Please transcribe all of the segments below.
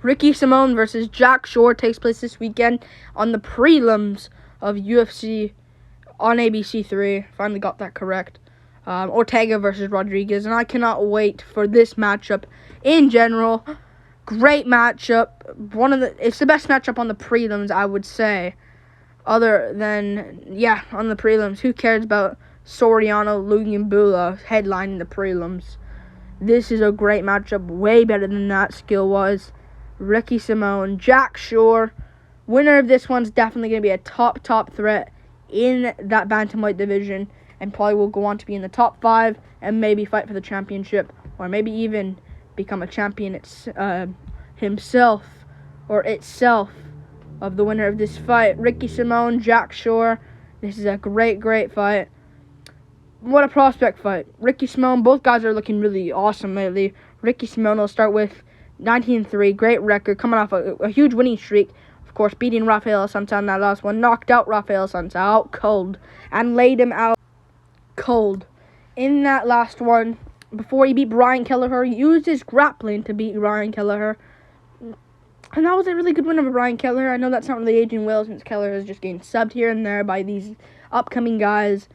Ricky Simone versus Jack Shore takes place this weekend on the prelims of UFC on ABC3. Finally got that correct. Ortega versus Rodriguez, and I cannot wait for this matchup in general. Great matchup. It's the best matchup on the prelims, I would say. Other than, on the prelims. Who cares about Soriano, Lugambula headlining the prelims? This is a great matchup, way better than that skill-wise. Ricky Simone, Jack Shore. Winner of this one's definitely going to be a top threat in that bantamweight division, and probably will go on to be in the top 5 and maybe fight for the championship, or maybe even become a champion himself or itself of the winner of this fight. Ricky Simone, Jack Shore. This is a great fight. What a prospect fight. Ricky Simone, both guys are looking really awesome lately. Ricky Simone will start with 19-3, great record, coming off a huge winning streak. Of course, beating Rafael Assunção in that last one. Knocked out Rafael Assunção out cold and laid him out cold in that last one. Before he beat Brian Kelleher, he used his grappling to beat Brian Kelleher. And that was a really good win over Brian Kelleher. I know that's not really aging well since Kelleher is just getting subbed here and there by these upcoming guys.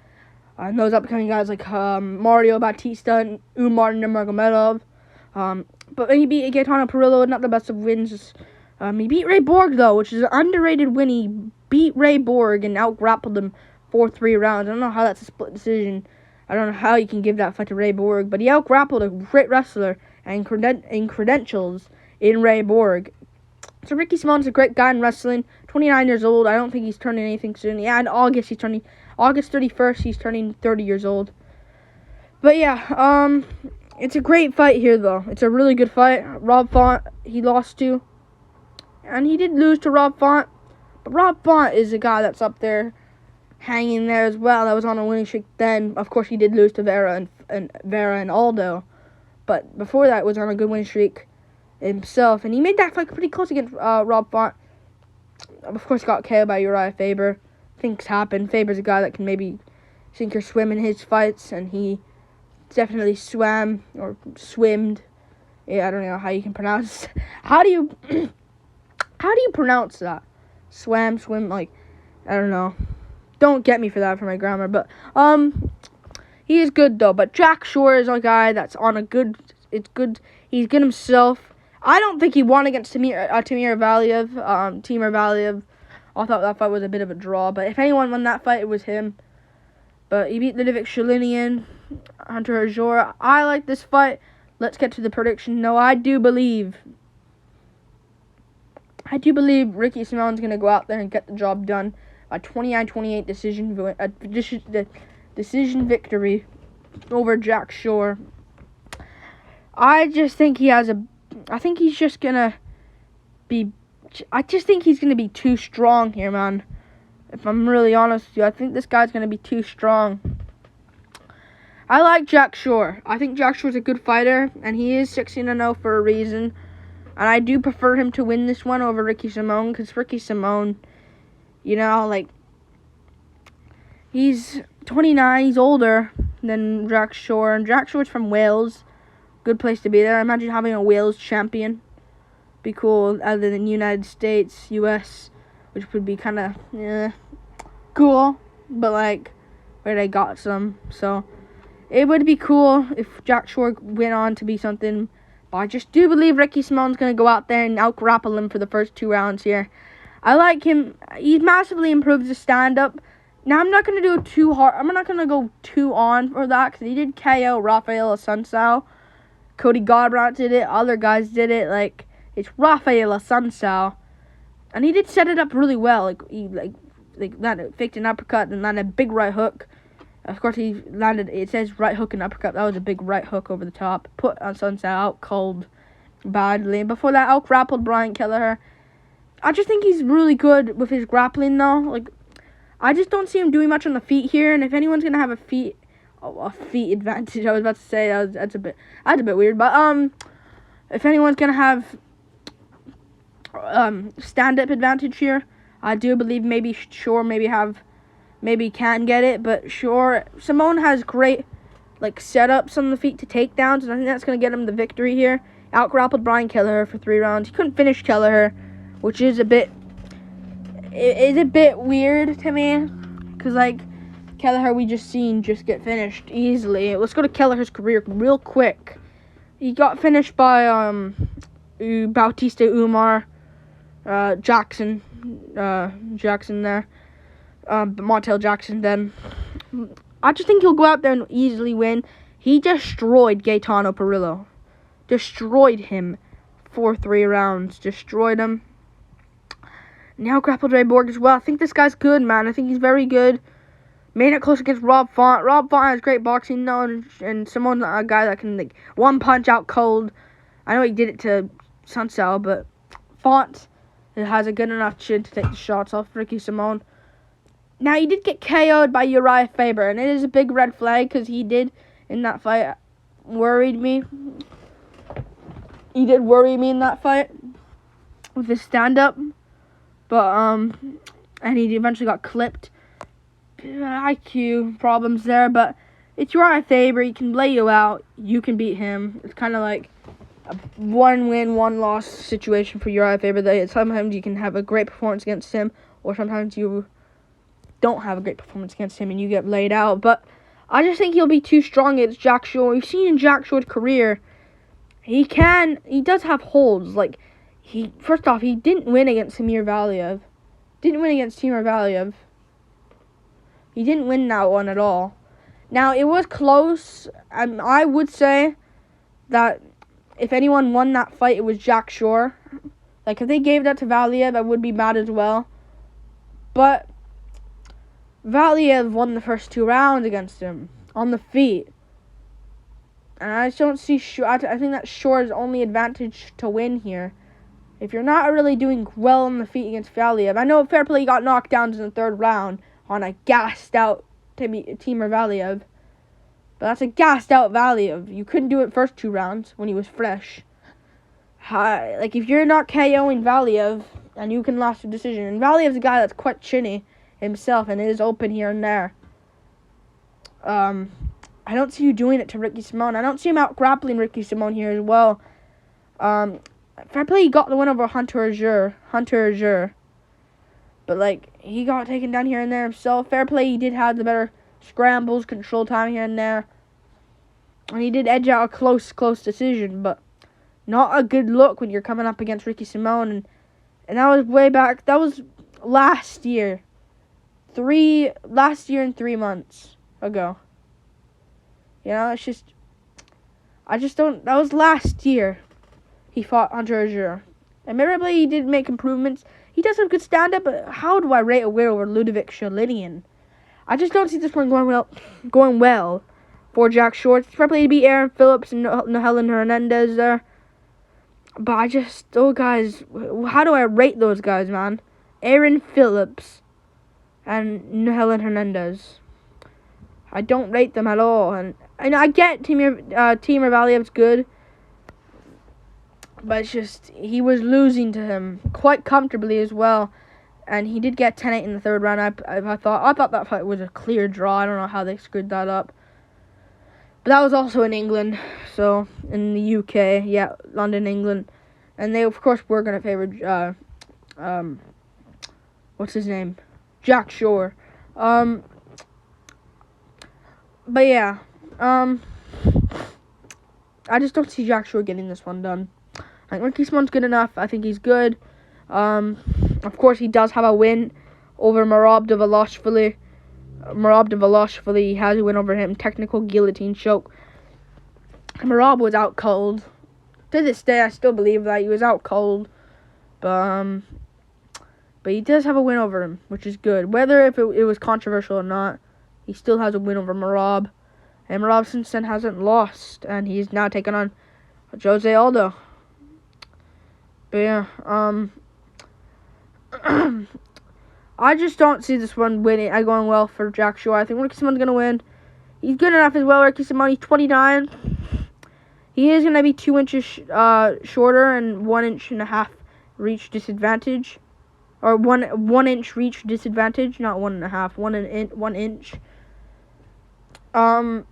And those upcoming guys like Mario Batista and Umar Nurmagomedov. But he beat Gaetano Perillo, not the best of wins. He beat Ray Borg, though, which is an underrated win. He beat Ray Borg and out-grappled him 4-3 rounds. I don't know how that's a split decision. I don't know how you can give that fight to Ray Borg. But he out-grappled a great wrestler and credentials in Ray Borg. So Ricky Simone's a great guy in wrestling. 29 years old. I don't think he's turning anything soon. Yeah, in August, August 31st, he's turning 30 years old. But yeah, it's a great fight here, though. It's a really good fight. Rob Font, he lost to. And he did lose to Rob Font. But Rob Font is a guy that's up there, hanging there as well. That was on a winning streak then. Of course, he did lose to Vera and Aldo. But before that, was on a good winning streak himself. And he made that fight pretty close against Rob Font. Of course, got KO'd by Uriah Faber. Things happen. Faber's a guy that can maybe sink or swim in his fights. And he definitely swimmed. Yeah, I don't know how you can pronounce. How do you pronounce that? Swim, like, I don't know. Don't get me for that for my grammar, but he is good though. But Jack Shore is a guy that's on a good. It's good. He's good himself. I don't think he won against Timur Valiev. I thought that fight was a bit of a draw, but if anyone won that fight, it was him. But he beat Ludovic Shalinian, Hunter Azura. I like this fight. Let's get to the prediction. No, I do believe Ricky Simone's going to go out there and get the job done. A 29-28 decision victory over Jack Shore. I just think he's going to be too strong here, man. If I'm really honest with you, I think this guy's going to be too strong. I like Jack Shore. I think Jack Shore's a good fighter, and he is 16-0 for a reason. And I do prefer him to win this one over Ricky Simone, because Ricky Simone, he's 29, he's older than Jack Shore, and Jack Shore's from Wales. Good place to be there. Imagine having a Wales champion. Be cool, other than United States, US, which would be kind of cool, but where they got some. So it would be cool if Jack Shore went on to be something. But I just do believe Ricky Simone's going to go out there and out-grapple him for the first 2 rounds here. I like him. He's massively improved his stand-up. Now, I'm not going to do it too hard. I'm not going to go too on for that, because he did KO Rafael Assunção. Cody Garbrandt did it. Other guys did it. It's Rafael Assunção. And he did set it up really well. He faked an uppercut and landed a big right hook. Of course, he landed, it says right hook and uppercut. That was a big right hook over the top. Put Assunção out cold badly. And before that, out-grappled Brian Kelleher. I just think he's really good with his grappling, though. I just don't see him doing much on the feet here. And if anyone's going to have a feet advantage, I was about to say, that's a bit weird. But, if anyone's going to have stand-up advantage here, I do believe maybe Shore maybe can get it, but Simone has great setups on the feet to takedowns, and I think that's going to get him the victory here. Out-grappled Brian Kelleher for 3 rounds. He couldn't finish Kelleher, which is a bit weird to me, because like Kelleher we just seen just get finished easily. Let's go to Kelleher's career real quick. He got finished by Bautista Umar, Jackson there, Montel Jackson. Then I just think he'll go out there and easily win. He destroyed Gaetano Perillo, destroyed him for 3 rounds, destroyed him. Now grappled Ray Borg as well. I think this guy's good, man. I think he's very good. Made it close against Rob Font. Rob Font has great boxing, and someone, a guy that can like one punch out cold. I know he did it to Sunsell, but Font has a good enough chin to take the shots off Ricky Simon. Now, he did get KO'd by Uriah Faber, and it is a big red flag because he did, in that fight, worried me. He did worry me in that fight with his stand-up, but, and he eventually got clipped. IQ problems there, but it's Uriah Faber. He can lay you out. You can beat him. It's kind of like a 1-win, 1-loss situation for Uriah Faber. That sometimes you can have a great performance against him, or sometimes you don't have a great performance against him and you get laid out. But I just think he'll be too strong against Jack Shore. We've seen in Jack Shore's career, he does have holds. Like, first off, he didn't win against Timur Valiev. He didn't win that one at all. Now, it was close. I would say that if anyone won that fight, it was Jack Shore. Like, if they gave that to Valiev, I would be mad as well. But Valiev won the first 2 rounds against him on the feet. And I just don't see Shore. I think that Shore's only advantage to win here. If you're not really doing well on the feet against Valiev, I know fair play got knocked down in the 3rd round on a gassed-out Timur Valiev. But that's a gassed-out Valiev. You couldn't do it first 2 rounds when he was fresh. Like, if you're not KOing Valiev, and you can last a decision, and Valiev's a guy that's quite chinny himself, and is open here and there. I don't see you doing it to Ricky Simon. I don't see him out-grappling Ricky Simon here as well. Fair play, he got the win over Hunter Azure. But, like, he got taken down here and there himself. Fair play, he did have the better scrambles, control time here and there. And he did edge out a close decision, but not a good look when you're coming up against Ricky Simon. And that was way back. That was last year. Last year and 3 months ago. You know, it's just, I just don't, that was last year he fought Hunter Azure. Admittedly, he did make improvements. He does have good stand-up, but how do I rate a win over Ludovic Shalinian? I just don't see this one going well for Jack Shore. It's probably to beat Aaron Phillips and Helen Hernandez there. But those guys, how do I rate those guys, man? Aaron Phillips and Helen Hernandez. I don't rate them at all. And I get Timur Valiev's good, but it's just, he was losing to him quite comfortably as well. And he did get 10-8 in the 3rd round. I thought that fight was a clear draw. I don't know how they screwed that up. But that was also in England, so in the UK, yeah, London, England. And they, of course, were going to favor, what's his name? Jack Shore. But yeah, I just don't see Jack Shore getting this one done. I think Ricky Simon's good enough. I think he's good. Of course, he does have a win over Merab Dvalishvili. He has a win over him. Technical guillotine choke. Merab was out cold. To this day, I still believe that he was out cold. But he does have a win over him, which is good. Whether if it was controversial or not, he still has a win over Merab. And Merab since then hasn't lost. And he's now taken on Jose Aldo. But yeah, I just don't see this one going well for Jack Shore. I think Ricky Simon's going to win. He's good enough as well. Ricky Simon, he's 29. He is going to be 2 inches shorter and 1.5 inches reach disadvantage. Or 1 inch reach disadvantage, not 1.5, 1 inch. But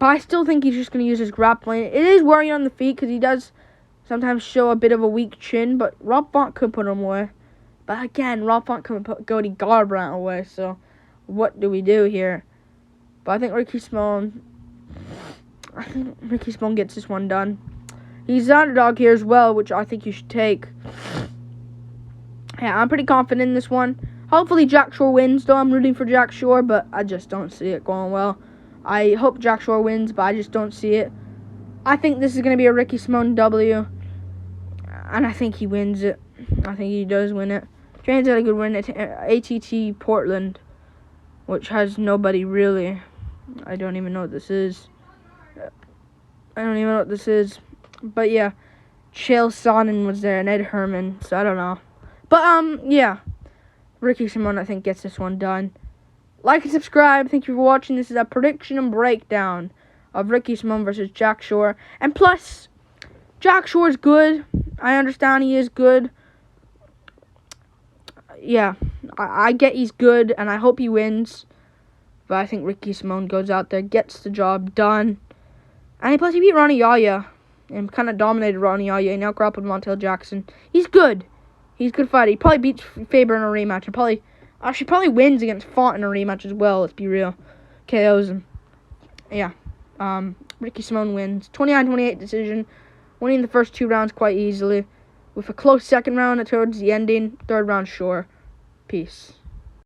I still think he's just going to use his grappling. It is worrying on the feet because he does sometimes show a bit of a weak chin, but Rob Font could put him away. But again, Rob Font couldn't put Cody Garbrandt away, so what do we do here? But I think Ricky Simone gets this one done. He's the underdog here as well, which I think you should take. Yeah, I'm pretty confident in this one. Hopefully Jack Shore wins, though. I'm rooting for Jack Shore, but I just don't see it going well. I hope Jack Shore wins, but I just don't see it. I think this is going to be a Ricky Simone W, and I think he wins it. I think he does win it. James had a good win at ATT Portland, which has nobody really. I don't even know what this is. But yeah, Chael Sonnen was there and Ed Herman, so I don't know. But yeah, Ricky Simone I think gets this one done. Like and subscribe. Thank you for watching. This is a prediction and breakdown of Ricky Simone versus Jack Shore. And plus, Jack Shore's good. I understand he is good. Yeah, I get he's good, and I hope he wins. But I think Ricky Simone goes out there, gets the job done. And plus, he beat Ronnie Yaya and kind of dominated Ronnie Yaya. He now grappled Montel Jackson. He's good. He's a good fighter. He probably beats Faber in a rematch. And probably wins against Font in a rematch as well, let's be real. KOs him. Yeah. Ricky Simone wins. 29-28 decision. Winning the first 2 rounds quite easily. With a close second round towards the ending. Third round, sure. Peace.